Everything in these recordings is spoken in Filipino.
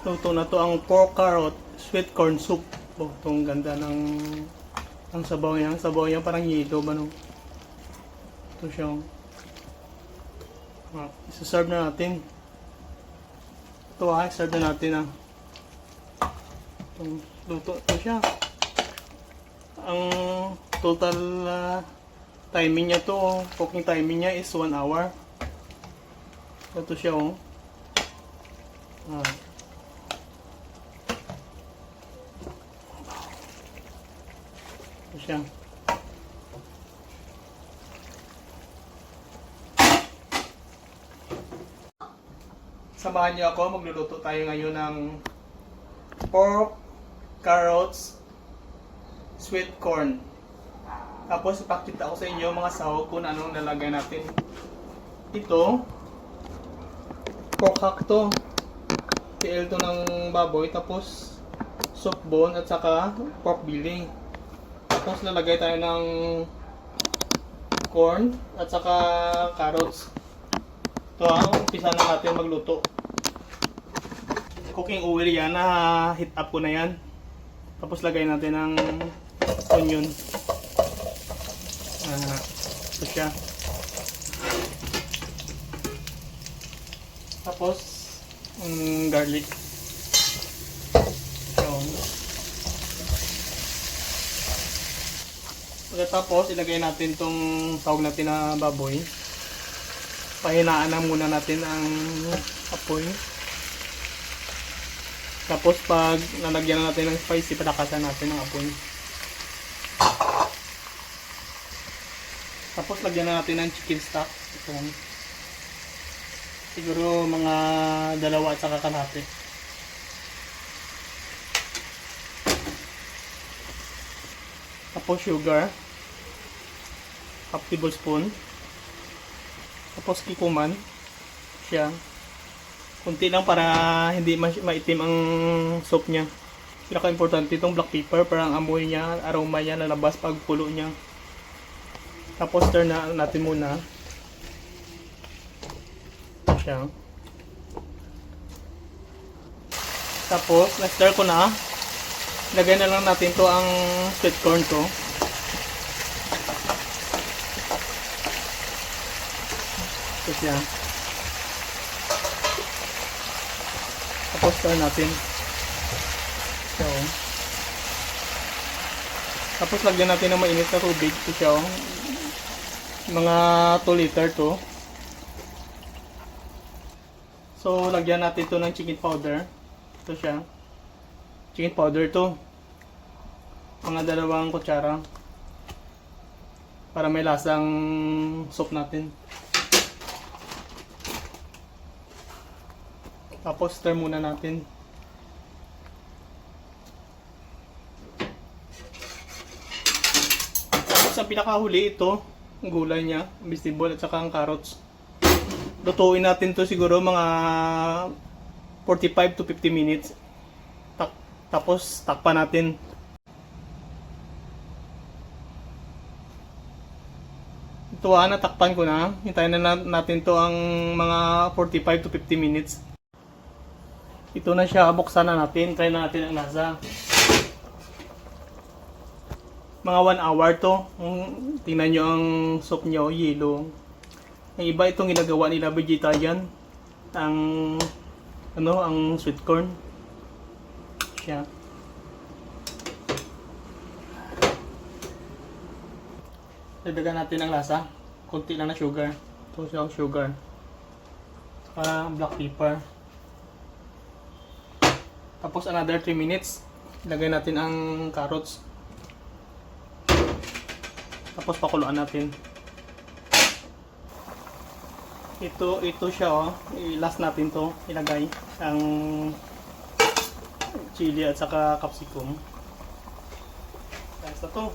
Luto na to ang pork carrot sweet corn soup. Oh, itong ganda ng ang sabaw niya. Ang sabaw niya parang yelo ba no? Ito siya. Isa-serve na natin. Ito serve na natin Itong luto ito siya. Ang total timing niya to, cooking timing niya is 1 hour. Ito siya Ito siya. Samahan niyo ako, magluluto tayo ngayon ng pork carrots sweet corn. Tapos ipakita ko sa inyo mga sahog kung anong nalagay natin. Ito pork hack to. TL to ng baboy, tapos soup bone at saka pork belly. Tapos lalagay tayo ng corn at saka carrots. Ito umpisa na natin magluto. Cooking oil yan, heat up ko na yan. Tapos lagay natin ng onion. Ito siya. Tapos garlic. Pagkatapos ilagay natin tong sahog natin na baboy. Pahinaan na muna natin ang apoy. Tapos pag nalagyan na natin ng spicy, palakasan natin ang apoy. Tapos lagyan na natin ng chicken stock. Ito. Siguro mga 2 at saka kalahati. Tapos sugar. Half tablespoon. Tapos kikuman. Siya. Kunti lang para hindi maitim ang soup niya. Pinaka-importante itong black pepper para ang amoy niya, aroma niya lalabas pag kulo niya. Tapos stir na natin muna. Siya. Tapos na-stir ko na. Lagay na lang natin to ang sweet corn to. Ito siya. Tapos stir natin. So, tapos lagyan natin ng mainit na tubig. Ito siya. Mga 2 liter to. So, lagyan natin to ng chicken powder. Ito siya. Chicken powder to. Mga 2 kutsara. Para may lasang soup natin. Tapos stir muna natin. Tapos ang pinakahuli ito, ang gulay niya, vegetable at saka ang carrots. Lutuin natin to siguro mga 45 to 50 minutes. Tapos takpan natin. Ito natakpan ko na. Hintayin na natin to ang mga 45 to 50 minutes. Ito na siya, buksan na natin. Try na natin ang lasa. Mga 1 hour to. Tingnan nyo ang soup nyo, yelo. Ang iba itong ginagawa nila vegetarian. Ang sweet corn. Siya. Dagdagan natin ang lasa. Kunti lang na sugar. Ito siya ang sugar. Saka black pepper. Tapos another 3 minutes, ilagay natin ang carrots. Tapos pakuluan natin. Ito siya last natin to ilagay ang chili at saka capsicum. Tapos na to.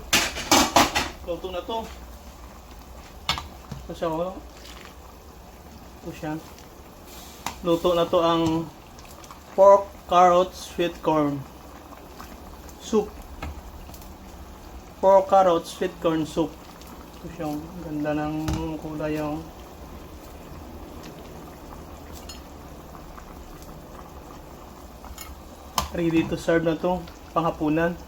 Luto na to. Ito siya Ito siya. Luto na to ang pork carrots sweet corn soup. Pork carrots sweet corn soup. Ito siya. Ganda ng kulay yung. Ready to serve na to, panghapunan.